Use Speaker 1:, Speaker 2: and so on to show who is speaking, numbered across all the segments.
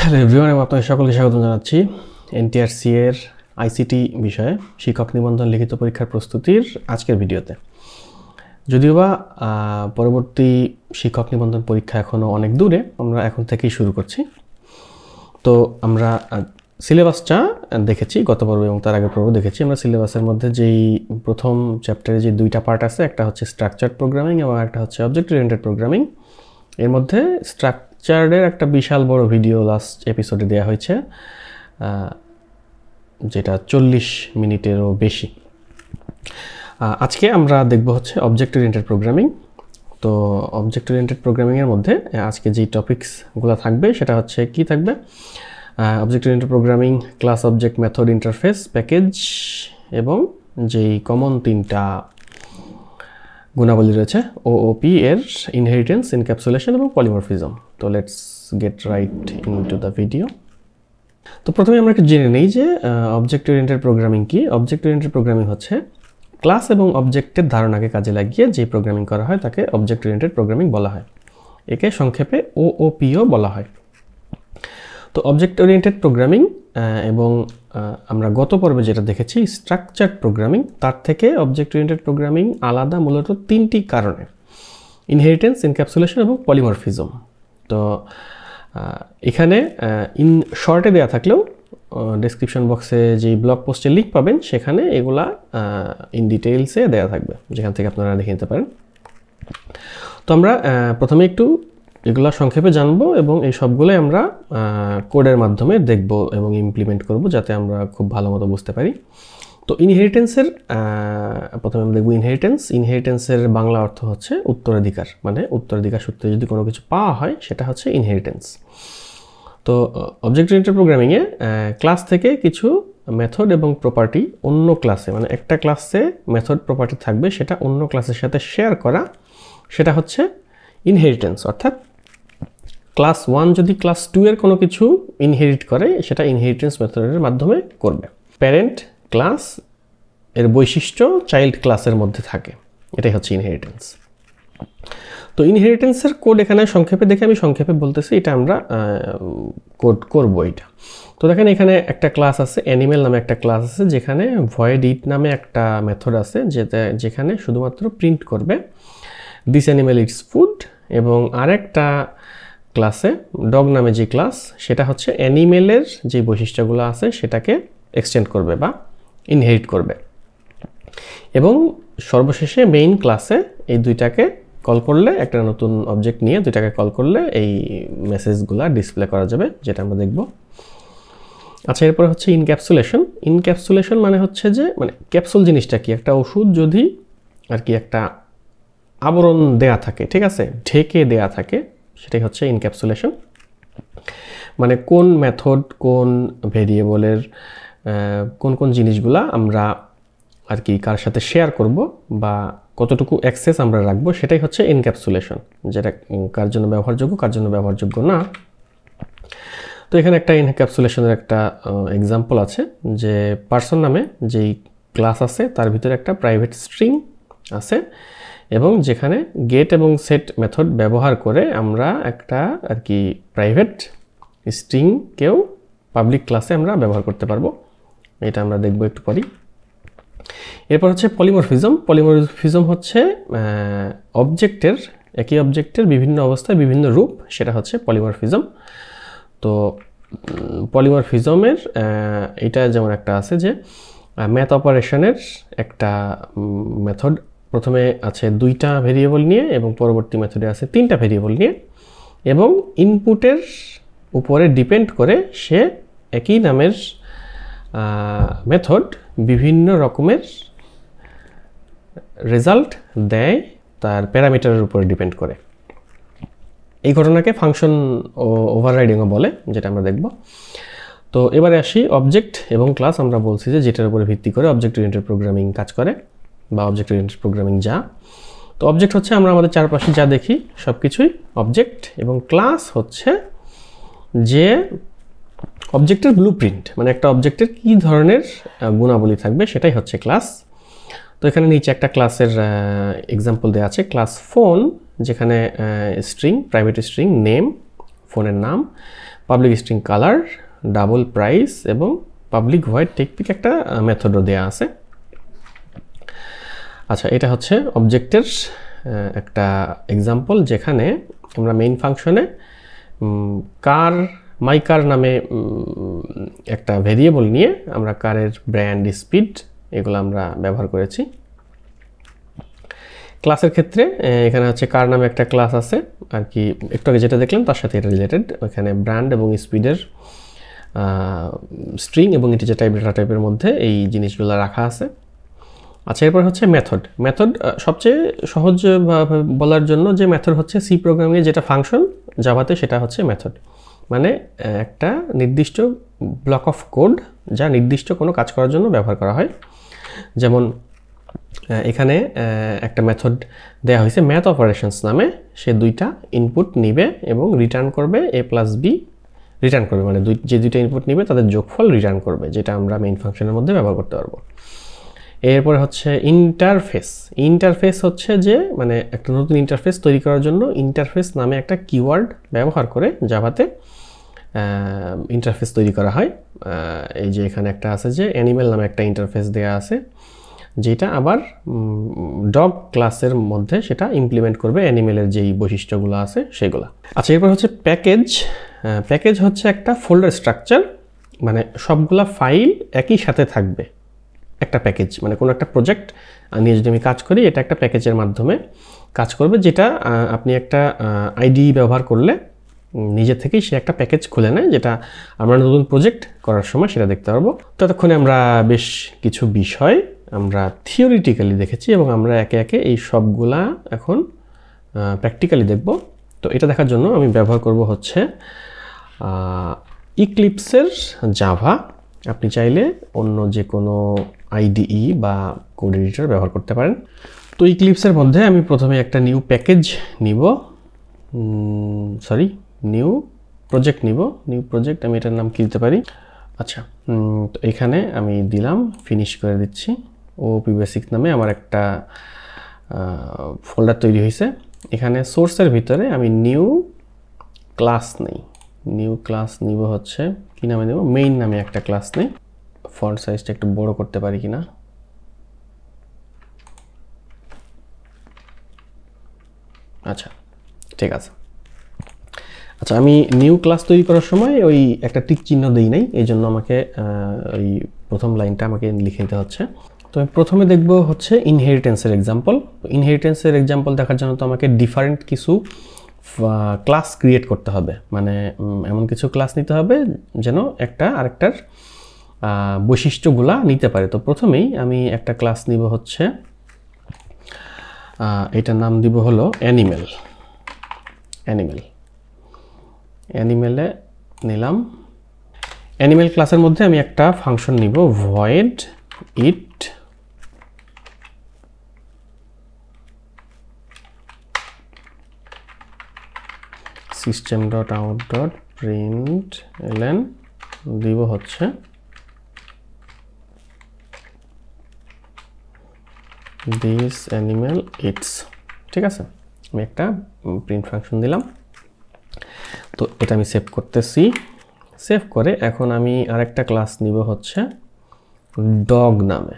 Speaker 1: Hello everyone, আমি আপনাদের সকলকে স্বাগত জানাচ্ছি এনটিআরসি এর আইসিটি বিষয়ে শিক্ষক নিবন্ধন লিখিত পরীক্ষার প্রস্তুতির আজকের ভিডিওতে। যদিওবা পরবর্তী শিক্ষক নিবন্ধন পরীক্ষা এখনও অনেক দূরে, আমরা এখন থেকেই শুরু করছি। তো আমরা সিলেবাসটা দেখেছি গত পর্বে এবং তার আগের পর্বে দেখেছি। আমরা সিলেবাসের মধ্যে যেই প্রথম চ্যাপ্টারে যে দুইটা পার্ট আছে, একটা হচ্ছে স্ট্রাকচার্ড প্রোগ্রামিং এবং একটা হচ্ছে অবজেক্ট ওরিয়েন্টেড প্রোগ্রামিং। এর মধ্যে স্ট্রাকচার্ডের একটা বিশাল বড় ভিডিও লাস্ট এপিসোডে দেওয়া হয়েছে, যেটা 40 মিনিটেরও বেশি। আজকে আমরা দেখব হচ্ছে অবজেক্ট ওরিয়েন্টেড প্রোগ্রামিং। তো অবজেক্ট ওরিয়েন্টেড প্রোগ্রামিংয়ের মধ্যে আজকে যেই টপিকসগুলো থাকবে সেটা হচ্ছে কি থাকবে, object oriented programming, class, object, method, interface, package এবং যেই কমন তিনটা গুণাবলী রয়েছে ওওপি এর, ইনহেরিটেন্স, ইনক্যাপসুলেশন এবং পলিমরফিজম। তো let's get right into the video. তো প্রথমে আমরা একটু জেনে নেই যে অবজেক্ট ওরিয়েন্টেড প্রোগ্রামিং কি। অবজেক্ট ওরিয়েন্টেড প্রোগ্রামিং হচ্ছে ক্লাস এবং অবজেক্টের ধারণাকে কাজে লাগিয়ে যে প্রোগ্রামিং করা হয় তাকে অবজেক্ট ওরিয়েন্টেড প্রোগ্রামিং বলা হয়। একে সংক্ষেপে ওওপিও বলা হয়। তো অবজেক্ট ওরিয়েন্টেড প্রোগ্রামিং এবং আমরা গত পর্বে যেটা দেখেছি স্ট্রাকচার্ড প্রোগ্রামিং, তার থেকে অবজেক্ট ওরিয়েন্টেড প্রোগ্রামিং আলাদা মূলত তিনটি কারণে: ইনহেরিটেন্স, ইনক্যাপসুলেশন এবং পলিমরফিজম। তো এখানে ইন শর্টে দেওয়া থাকলেও ডেসক্রিপশন বক্সে যেই ব্লগ পোস্টের লিঙ্ক পাবেন সেখানে এগুলা ইন ডিটেইলসে দেওয়া থাকবে, যেখান থেকে আপনারা দেখে নিতে পারেন। তো আমরা প্রথমে একটু এগুলা সংক্ষেপে জানবো এবং এই সবগুলোই আমরা কোডের মাধ্যমে দেখব এবং ইমপ্লিমেন্ট করব, যাতে আমরা খুব ভালো মতো বুঝতে পারি। তো ইনহেরিটেন্সের প্রথমে আমরা দেখব ইনহেরিটেন্সের বাংলা অর্থ হচ্ছে উত্তরাধিকার, মানে উত্তরাধিকার সূত্রে যদি কোনো কিছু পাওয়া হয় সেটা হচ্ছে ইনহেরিটেন্স। তো অবজেক্ট ওরিয়েন্টেড প্রোগ্রামিংয়ে ক্লাস থেকে কিছু মেথড এবং প্রপার্টি অন্য ক্লাসে, মানে একটা ক্লাসে মেথড প্রপার্টি থাকবে সেটা অন্য ক্লাসের সাথে শেয়ার করা, সেটা হচ্ছে ইনহেরিটেন্স। অর্থাৎ ক্লাস 1 যদি ক্লাস 2 এর কোনো কিছু ইনহেরিট করে সেটা ইনহেরিটেন্স মেথডের মাধ্যমে করবে। প্যারেন্ট ক্লাস এর বৈশিষ্ট্য চাইল্ড ক্লাসের মধ্যে থাকে, এটাই হচ্ছে ইনহেরিটেন্স। তো ইনহেরিটেন্সের কোড এখানে সংক্ষেপে দেখে আমি সংক্ষেপে বলতেছি, এটা আমরা কোড করব এটা। তো দেখেন এখানে একটা ক্লাস আছে, অ্যানিমেল নামে একটা ক্লাস আছে, যেখানে ভয়েড ইট নামে একটা মেথড আছে যেখানে শুধুমাত্র প্রিন্ট করবে দিস অ্যানিমেল ইটস ফুড। এবং আরেকটা ক্লাসে ডগ নামে যে ক্লাস, সেটা হচ্ছে অ্যানিমেলের যে বৈশিষ্ট্যগুলো আছে সেটাকে এক্সটেন্ড করবে বা ইনহেরিট করবে। এবং সর্বশেষে মেইন ক্লাসে এই দুইটাকে কল করলে, একটা নতুন অবজেক্ট নিয়ে দুইটাকে কল করলে এই মেসেজগুলো ডিসপ্লে করা যাবে, যেটা আমরা দেখব। আচ্ছা, এরপর হচ্ছে ইনক্যাপসুলেশন। ইনক্যাপসুলেশন মানে হচ্ছে যে, মানে ক্যাপসুল জিনিসটা কি, একটা ওষুধ যদি আর কি একটা আবরণ দেয়া থাকে, ঠিক আছে, ঢেকে দেয়া থাকে, সেটাই হচ্ছে ইনক্যাপসুলেশন। মানে কোন মেথড, কোন ভেরিয়েবলের কোন কোন জিনিসগুলা আমরা আর কি কার সাথে শেয়ার করব বা কতটুকু অ্যাক্সেস আমরা রাখবো, সেটাই হচ্ছে ইনক্যাপসুলেশন, যেটা কার জন্য ব্যবহারযোগ্য কার জন্য ব্যবহারযোগ্য না। তো এখানে একটা ইনক্যাপসুলেশনের একটা এক্সাম্পল আছে, যে পার্সন নামে যেই ক্লাস আছে তার ভিতরে একটা প্রাইভেট স্ট্রিং আছে, এবং যেখানে গেট এবং সেট মেথড ব্যবহার করে আমরা একটা আর কি প্রাইভেট স্ট্রিংকেও পাবলিক ক্লাসে আমরা ব্যবহার করতে পারবো। এটা আমরা দেখব একটু পরেই। এরপর হচ্ছে পলিমরফিজম। পলিমরফিজম হচ্ছে অবজেক্টের, একই অবজেক্টের বিভিন্ন অবস্থায় বিভিন্ন রূপ, সেটা হচ্ছে পলিমরফিজম। তো পলিমরফিজমের এটা যেমন একটা আছে যে ম্যাথ অপারেশনের একটা মেথড প্রথমে আছে 2টা ভেরিয়েবল নিয়ে এবং পরবর্তী মেথডে আছে 3টা ভেরিয়েবল নিয়ে, এবং ইনপুটের উপরে ডিপেন্ড করে সে একই নামের মেথড বিভিন্ন রকমের রেজাল্ট দেয় তার প্যারামিটারের উপরে ডিপেন্ড করে। এই ঘটনাকে ফাংশন ওভাররাইডিংও বলে, যেটা আমরা দেখব। তো এবারে আসি অবজেক্ট এবং ক্লাস। আমরা বলছি যে যেটার উপরে ভিত্তি করে অবজেক্ট ওরিয়েন্টেড প্রোগ্রামিং কাজ করে বা অবজেক্ট ওরিয়েন্টেড প্রোগ্রামিং যা। তো অবজেক্ট হচ্ছে আমরা আমাদের চারপাশে যা দেখি সব কিছুই অবজেক্ট, এবং ক্লাস হচ্ছে যে অবজেক্টের ব্লুপ্রিন্ট, মানে একটা অবজেক্টের কী ধরনের গুণাবলী থাকবে সেটাই হচ্ছে ক্লাস। তো এখানে নিচে একটা ক্লাসের এক্সাম্পল দেওয়া আছে, ক্লাস ফোন, যেখানে স্ট্রিং, প্রাইভেট স্ট্রিং নেম, ফোনের নাম, public string colour, double price এবং পাবলিক ভয়েড টেকপিক একটা মেথডও দেওয়া আছে। আচ্ছা, এটা হচ্ছে অবজেক্টের একটা এক্সাম্পল যেখানে আমরা মেইন ফাংশনে মাই কার নামে একটা ভেরিয়েবল নিয়ে আমরা কারের ব্র্যান্ড, স্পিড এগুলো আমরা ব্যবহার করেছি। ক্লাসের ক্ষেত্রে এখানে হচ্ছে কার নামে একটা ক্লাস আছে আর কি, একটু আগে যেটা দেখলাম তার সাথে এটা রিলেটেড। ওখানে ব্র্যান্ড এবং স্পিডের স্ট্রিং এবং ইন্টিজার টাইপ, ডেটা টাইপের মধ্যে এই জিনিসগুলো রাখা আছে। আচ্ছা, এরপর হচ্ছে মেথড। সবচেয়ে সহজ বলার জন্য যে মেথড হচ্ছে সি প্রোগ্রামিংয়ে যেটা ফাংশন, জাভাতে সেটা হচ্ছে মেথড। মানে একটা নির্দিষ্ট ব্লক অফ কোড যা নির্দিষ্ট কোনো কাজ করার জন্য ব্যবহার করা হয়। যেমন এখানে একটা মেথড দেওয়া হয়েছে ম্যাথ অপারেশনস নামে, সে দুইটা ইনপুট নিবে এবং রিটার্ন করবে a + b রিটার্ন করবে, মানে যে দুইটা ইনপুট নিবে তাদের যোগফল রিটার্ন করবে, যেটা আমরা মেইন ফাংশনের মধ্যে ব্যবহার করতে পারবো। এরপরে হচ্ছে ইন্টারফেস হচ্ছে যে মানে একটা নতুন ইন্টারফেস তৈরি করার জন্য ইন্টারফেস নামে একটা কিওয়ার্ড ব্যবহার করে জাভাতে ইন্টারফেস তৈরি করা হয়। এই যে এখানে একটা আছে যে অ্যানিমেল নামে একটা ইন্টারফেস দেওয়া আছে, যেটা আবার ডগ ক্লাসের মধ্যে সেটা ইমপ্লিমেন্ট করবে অ্যানিমেলের যেই বৈশিষ্ট্যগুলো আছে সেগুলো। আচ্ছা, এরপর হচ্ছে প্যাকেজ হচ্ছে একটা ফোল্ডার স্ট্রাকচার, মানে সবগুলা ফাইল একই সাথে থাকবে একটা প্যাকেজ, মানে কোনো একটা প্রজেক্ট নিয়ে যদি আমি কাজ করি এটা একটা প্যাকেজের মাধ্যমে কাজ করবে, যেটা আপনি একটা আইডি ব্যবহার করলে নিজে থেকেই সে একটা প্যাকেজ খুলে নেয়, যেটা আমরা নতুন প্রজেক্ট করার সময় সেটা দেখতে পারবো। ততক্ষণে আমরা বেশ কিছু বিষয় আমরা থিওরিটিক্যালি দেখেছি এবং আমরা একে একে এই সবগুলা এখন প্র্যাকটিক্যালি দেখব। তো এটা দেখার জন্য আমি ব্যবহার করব হচ্ছে ইক্লিপসের জাভা। আপনি চাইলে অন্য যে কোনো আইডিই বা কোড এডিটর ব্যবহার করতে পারেন। তো ইক্লিপসের মধ্যে আমি প্রথমে একটা নিউ প্রজেক্ট আমি এটার নাম কি দিতে পারি। আচ্ছা, তো এখানে আমি দিলাম, ফিনিশ করে দিচ্ছি। OOP বেসিক নামে আমার একটা ফোল্ডার তৈরি হয়েছে। এখানে সোর্সের ভিতরে আমি নিউ ক্লাস নিব হচ্ছে কি নামে নেব, মেইন নামে একটা ক্লাস নেই। ফন্ট সাইজটা একটু বড় করতে পারি কিনা। আচ্ছা, ঠিক আছে। আচ্ছা, আমি নিউ ক্লাস তৈরি করার সময় ওই একটা টিক চিহ্ন দেই নাই, এই জন্য আমাকে ওই প্রথম লাইনটা আমাকে লিখে নিতে হচ্ছে। তো আমি প্রথমে দেখব হচ্ছে ইনহেরিটেন্সের এক্সাম্পল। ইনহেরিটেন্সের এক্সাম্পল দেখার জন্য তো আমাকে ডিফারেন্ট কিছু ক্লাস ক্রিয়েট করতে হবে, মানে এমন কিছু ক্লাস নিতে হবে যেন একটা আরেকটার বৈশিষ্ট্যগুলা নিতে পারে। তো প্রথমেই আমি একটা ক্লাস নিব হচ্ছে, এটার নাম দিব হলো অ্যানিমেলে নিলাম। অ্যানিমেল ক্লাসের মধ্যে আমি একটা ফাংশন নিব void it system.out.println দিব হচ্ছে this animal eats। ঠিক আছে, আমি একটা প্রিন্ট ফাংশন দিলাম। তো এটা আমি সেভ করতেছি। সেভ করে এখন আমি আরেকটা ক্লাস নিব হচ্ছে ডগ নামে,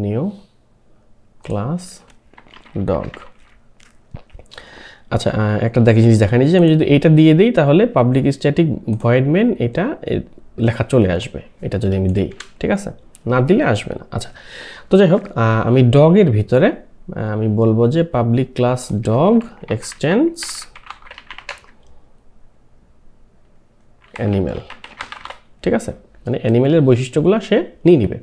Speaker 1: নিউ ক্লাস ডগ। আচ্ছা, একটা জিনিস দেখানি যে আমি যদি এটা দিয়ে দিই তাহলে পাবলিক স্ট্যাটিক ভয়েড মেন এটা লেখা চলে আসবে, এটা যদি আমি দিই। ঠিক আছে, না দিলে আসবে না। আচ্ছা, তো যাই হোক, আমি ডগের ভিতরে আমি বলবো যে public class dog extends animal. ঠিক আছে, মানে অ্যানিমেলের বৈশিষ্ট্যগুলো সে নিয়ে নিবে।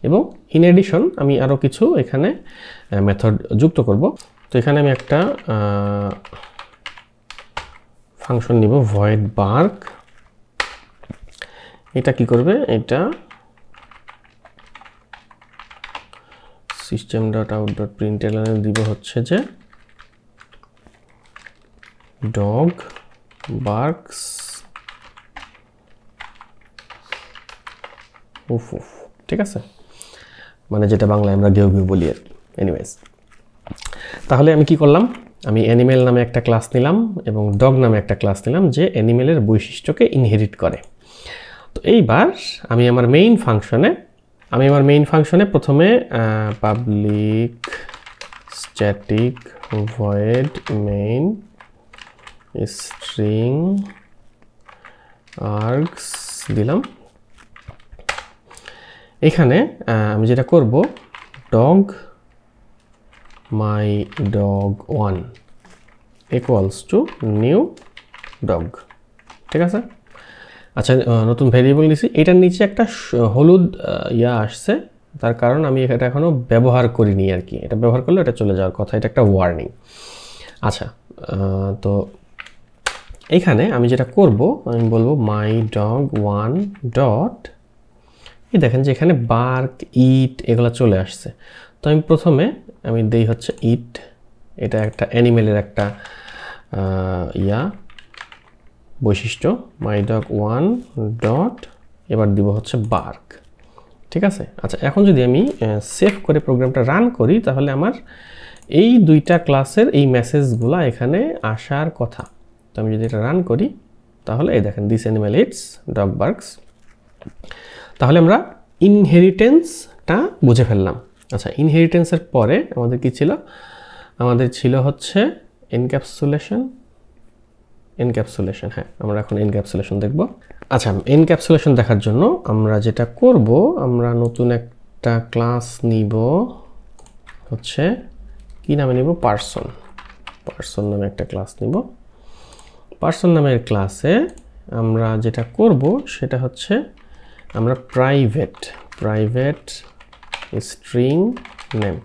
Speaker 1: এবং ইন এডিশন আমি আরও কিছু এখানে মেথড যুক্ত করব। তো এখানে আমি একটা ফাংশন নিব void bark। এটা কি করবে, এটা system.out.println দিব হচ্ছে যে dog barks উফ। ঠিক আছে, মানে যেটা বাংলায় আমরা ঘেউ ঘেউ বলি আর কি। এনিওয়েজ, তাহলে আমি কি করলাম, আমি অ্যানিমেল নামে একটা ক্লাস নিলাম এবং ডগ নামে একটা ক্লাস নিলাম যে অ্যানিমেলের বৈশিষ্ট্যকে ইনহেরিট করে। তো এইবার আমি আমার মেইন ফাংশনে প্রথমে public static void main string args দিলাম। এখানে আমি যেটা করব dog my dog 1 equals to new dog. ঠিক আছে, আচ্ছা নতুন ভেরিয়েবল দিছি, এটার নিচে একটা হলুদ আসছে, তার কারণ আমি এটা এখনো ব্যবহার করিনি আর কি। এটা ব্যবহার করলে এটা চলে যাওয়ার কথা, এটা একটা ওয়ার্নিং। আচ্ছা তো এইখানে আমি যেটা করব আমি বলবো মাই ডগ 1 ডট, এই দেখেন যে এখানে বার্ক ইট এগুলো চলে আসছে। তো আমি প্রথমে আমি দেই হচ্ছে ইট, এটা একটা অ্যানিমেলের একটা বৈশিষ্ট্য। মাই ডগ 1 ডট, এবার দিব হচ্ছে বার্ক। ঠিক আছে, আচ্ছা এখন যদি আমি সেভ করে প্রোগ্রামটা রান করি তাহলে আমার এই দুইটা ক্লাসের এই মেসেজগুলো এখানে আসার কথা। তো আমি যদি এটা রান করি তাহলে এই দেখেন this animal it's dog barks. তাহলে আমরা ইনহেরিটেন্সটা বুঝে ফেললাম। আচ্ছা ইনহেরিটেন্সের পরে আমাদের কি ছিল? আমাদের ছিল হচ্ছে এনক্যাপসুলেশন। হ্যাঁ, আমরা এখন এনক্যাপসুলেশন দেখব। আচ্ছা এনক্যাপসুলেশন দেখার জন্য আমরা যেটা করব, আমরা নতুন একটা ক্লাস নিব হচ্ছে কি নামে নিব? পার্সন নামে একটা ক্লাস নিব। পার্সন নামের ক্লাসে আমরা যেটা করব সেটা হচ্ছে আমরা প্রাইভেট স্ট্রিং নেম,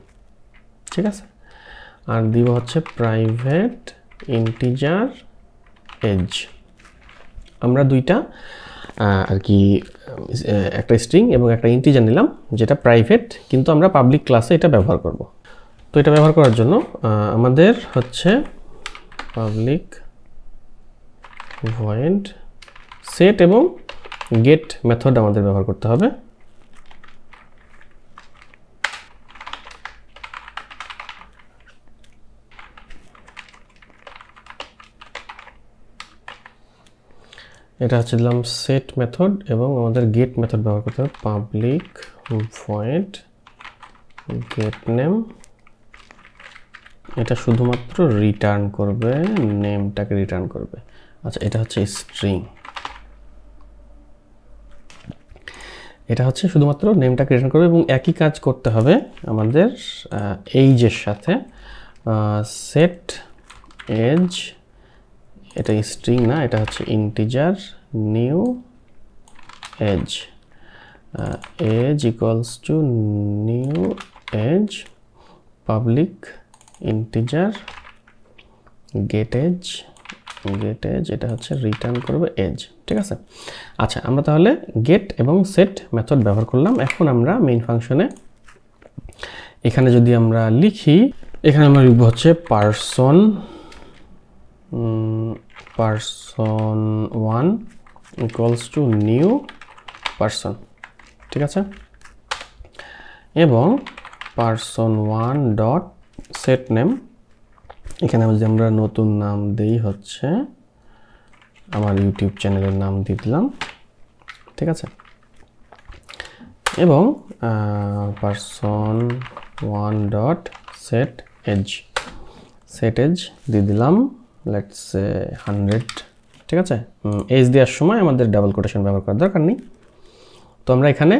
Speaker 1: ঠিক আছে, আর দিব হচ্ছে প্রাইভেট ইন্টিজার এজ। আমরা দুইটা আর কি একটা স্ট্রিং এবং একটা ইন্টিজার নিলাম যেটা প্রাইভেট, কিন্তু আমরা পাবলিক ক্লাসে এটা ব্যবহার করব। তো এটা ব্যবহার করার জন্য আমাদের হচ্ছে পাবলিক ভয়েড সেট এবং গেট মেথড আমাদের ব্যবহার করতে হবে। এটা হচ্ছে দিলাম সেট মেথড এবং আমাদের গেট মেথড ব্যবহার করতে হবে পাবলিক ভয়েড গেট নেম। এটা শুধুমাত্র রিটার্ন করবে, নেমটাকে রিটার্ন করবে। আচ্ছা এটা হচ্ছে স্ট্রিং, এটা হচ্ছে শুধুমাত্র নেমটাকে রিটার্ন করবে এবং একই কাজ করতে হবে আমাদের এইজের সাথে। সেট এজ, এটা স্ট্রিং না, এটা হচ্ছে integer new age, age equals to new age public integer get age, এটা হচ্ছে রিটার্ন করবে এজ। ঠিক আছে, আচ্ছা আমরা তাহলে গেট এবং সেট মেথড ব্যবহার করলাম। এখন আমরা মেইন ফাংশনে এখানে যদি আমরা লিখি, এখানে আমরা লিখব হচ্ছে person 1 equals to new person. ঠিক আছে, এবং পারসন 1 ডট সেট নেম, এখানে যদি আমরা নতুন নাম দেই হচ্ছে আমার ইউটিউব চ্যানেলের নাম দিয়ে দিলাম। ঠিক আছে, এবং পারসন 1 ডট সেট এজ দিয়ে দিলাম লেটস সে 100। ঠিক আছে, এজ দেওয়ার সময় আমাদের ডাবল কোটেশন ব্যবহার করার দরকার নেই। তো আমরা এখানে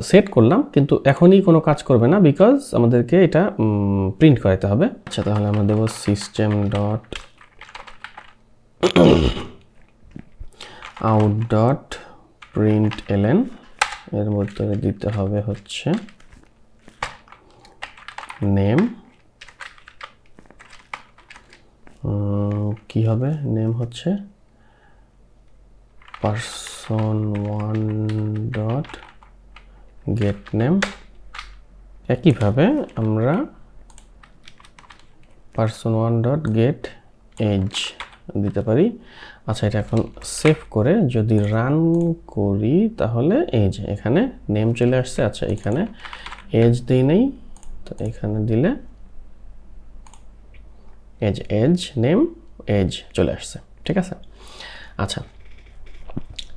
Speaker 1: সেট করলাম, কিন্তু এখনই কোনো কাজ করবে না বিকজ আমাদেরকে এটা প্রিন্ট করাতে হবে। আচ্ছা তাহলে আমরা দেব system dot out dot println, এর মধ্যে দিতে হবে হচ্ছে নেম। কি হবে? নেম হচ্ছে পারসন 1 ডট গেট নেম। একইভাবে আমরা পারসন 1 ডট গেট এজ দিতে পারি। আচ্ছা এটা এখন সেভ করে যদি রান করি তাহলে এজ, এখানে নেম চলে আসছে। আচ্ছা এখানে এজ দিই নেই, তো এখানে দিলে এজ নেম এজ চলে আসছে, ঠিক আছে। আচ্ছা,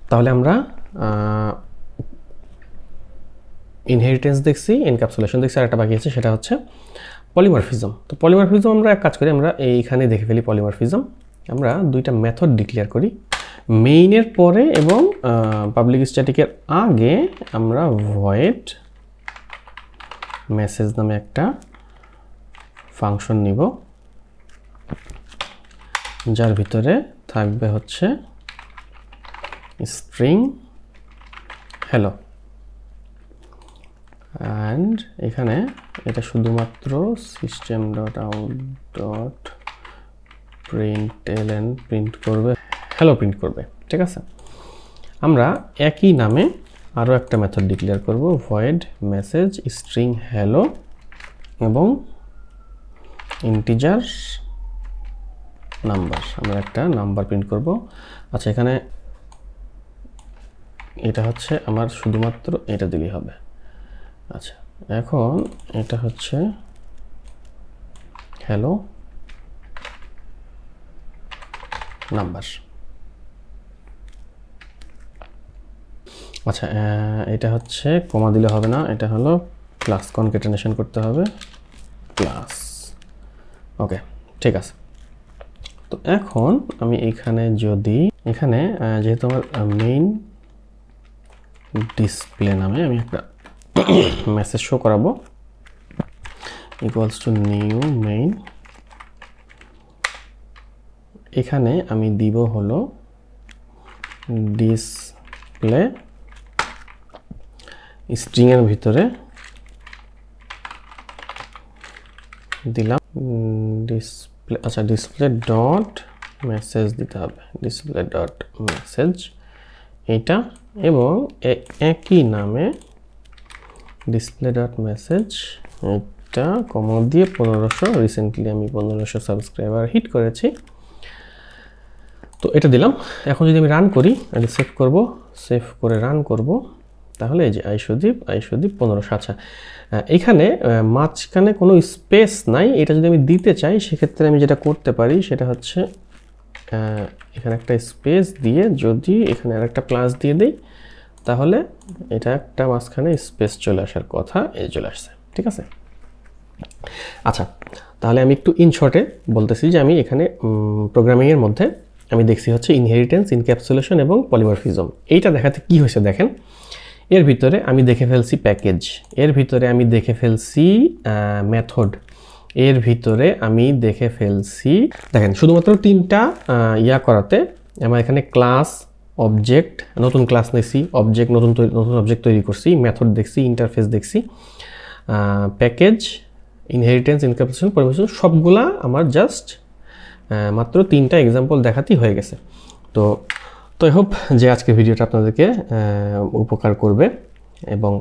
Speaker 1: তাহলে আমরা ইনহেরিটেন্স দেখছি, এনক্যাপসুলেশন দেখছি, আর একটা বাকি আছে সেটা হচ্ছে পলিমরফিজম। তো পলিমরফিজম আমরা এক কাজ করি, আমরা এইখানে দেখে ফেলি পলিমরফিজম। আমরা দুইটা মেথড ডিক্লেয়ার করি, মেইনের পরে এবং পাবলিক স্ট্যাটিকের আগে আমরা ভয়েড মেসেজ নামে একটা ফাংশন নিব, যার ভিতরে থাকবে হচ্ছে স্ট্রিং হ্যালো, অ্যান্ড এখানে এটা শুধুমাত্র system.out.println প্রিন্ট করবে, হ্যালো প্রিন্ট করবে, ঠিক আছে। আমরা একই নামে আরও একটা মেথড ডিক্লেয়ার করব, ভয়েড মেসেজ স্ট্রিং হ্যালো এবং ইন্টিজার নাম্বার, আমরা একটা নাম্বার প্রিন্ট করব। আচ্ছা, এখানে এটা হচ্ছে আমার শুধুমাত্র এটা দিলেই হবে। আচ্ছা, এখন এটা হচ্ছে হ্যালো নাম্বার। আচ্ছা, এটা হচ্ছে কমা দিলে হবে না, এটা হলো প্লাস কনক্যাটেনেশন করতে হবে, প্লাস। ওকে, ঠিক আছে। তো এখন আমি এখানে যদি এখানে যেহেতু আমার মেইন ডিসপ্লে নামে আমি একটা মেসেজ শো করাবো, ইকুয়ালস টু নিউ মেইন, এখানে আমি দিব হলো ডিসপ্লে, স্ট্রিং এর ভিতরে দিলাম ডিসপ্লে। আচ্ছা, ডিসপ্লে ডট মেসেজ দিতে হবে, ডিসপ্লে ডট মেসেজ এইটা, এবং একই নামে ডিসপ্লে ডট মেসেজ এটা কমা দিয়ে 1500, রিসেন্টলি আমি 1500 সাবস্ক্রাইবার হিট করেছি, তো এটা দিলাম। এখন যদি আমি রান করি, এটা সেভ করব, সেভ করে রান করব, তাহলে এই যে আইসুদীপ 1500। আচ্ছা, এখানে মাঝখানে কোনো স্পেস নাই, এটা যদি আমি দিতে চাই সেক্ষেত্রে আমি যেটা করতে পারি সেটা হচ্ছে এখানে একটা স্পেস দিয়ে যদি এখানে আরেকটা প্লাস দিয়ে দেই, তাহলে এটা একটা মাঝখানে স্পেস চলে আসার কথা, এই চলে আসছে, ঠিক আছে। আচ্ছা, তাহলে আমি একটু ইন শর্টে বলতেছি যে আমি এখানে প্রোগ্রামিংয়ের মধ্যে আমি দেখছি হচ্ছে ইনহেরিটেন্স, ইনক্যাপসুলেশন এবং পলিমরফিজম। এইটা দেখাতে কি হয়েছে দেখেন, এর ভিতরে আমি দেখে ফেলছি প্যাকেজ, এর ভিতরে আমি দেখে ফেলছি মেথড, এর ভিতরে আমি দেখে ফেলছি, দেখেন শুধুমাত্র তিনটা ইয়া করাতে আমার এখানে ক্লাস, অবজেক্ট, নতুন ক্লাস নিয়েছি, অবজেক্ট নতুন অবজেক্ট তৈরি করছি, মেথড দেখছি, ইন্টারফেস দেখছি, প্যাকেজ, ইনহেরিটেন্স, ইনক্যাপসুলেশন, পলিমরফিজম, সবগুলা আমার জাস্ট মাত্র তিনটা এক্সাম্পল দেখাতেই হয়ে গেছে। তো আই হোপ যে আজকের ভিডিওটা আপনাদেরকে উপকার করবে, এবং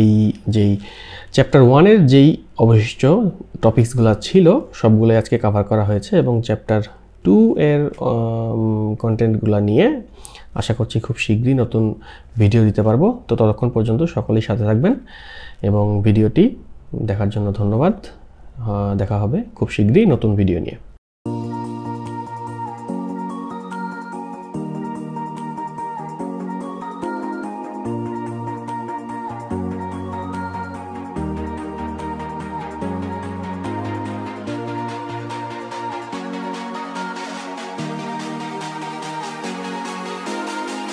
Speaker 1: এই যেই চ্যাপ্টার 1-এর যেই অবশিষ্ট টপিকসগুলো ছিল সবগুলোই আজকে কভার করা হয়েছে, এবং চ্যাপ্টার 2-এর কন্টেন্টগুলো নিয়ে আশা করছি খুব শীঘ্রই নতুন ভিডিও দিতে পারবো। তো ততক্ষণ পর্যন্ত সকলেই সাথে থাকবেন, এবং ভিডিওটি দেখার জন্য ধন্যবাদ। দেখা হবে খুব শীঘ্রই নতুন ভিডিও নিয়ে।